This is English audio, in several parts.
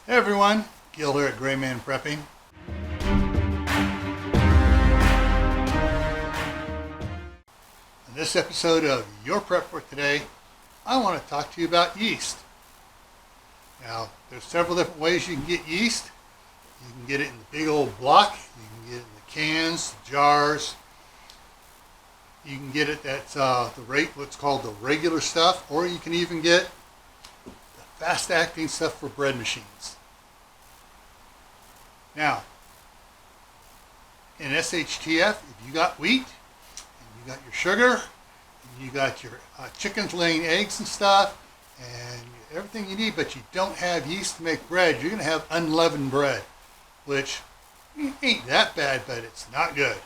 Hey everyone, Gil here at graymanprepping. In this episode of Your Prep for Today, I want to talk to you about yeast. Now, there's several different ways you can get yeast. You can get it in the big old block, you can get it in the cans, the jars. You can get it at what's called the regular stuff, or you can even get the fast-acting stuff for bread machines. Now, in SHTF, if you got wheat, and you got your sugar, and you got your chickens laying eggs and stuff, and everything you need, but you don't have yeast to make bread, you're going to have unleavened bread, which ain't that bad, but it's not good.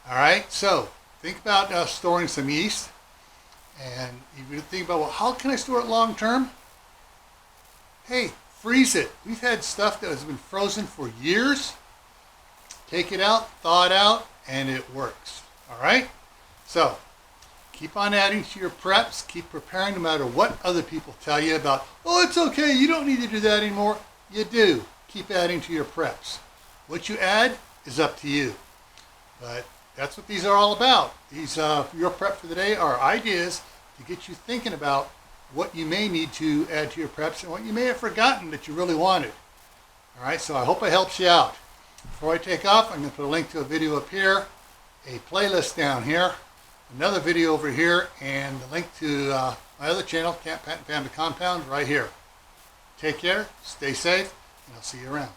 All right, so think about storing some yeast, and you think about, well, how can I store it long term? Hey, freeze it. We've had stuff that has been frozen for years. Take it out, thaw it out, and it works. All right? So, keep on adding to your preps. Keep preparing no matter what other people tell you about, oh, it's okay, you don't need to do that anymore. You do. Keep adding to your preps. What you add is up to you. But that's what these are all about. These, Your Prep for the Day, are ideas to get you thinking about what you may need to add to your preps and what you may have forgotten that you really wanted. All right, so I hope it helps you out. Before I take off, I'm going to put a link to a video up here, a playlist down here, another video over here, and the link to my other channel, Camp Pat and Family Compound, right here. Take care, stay safe, and I'll see you around.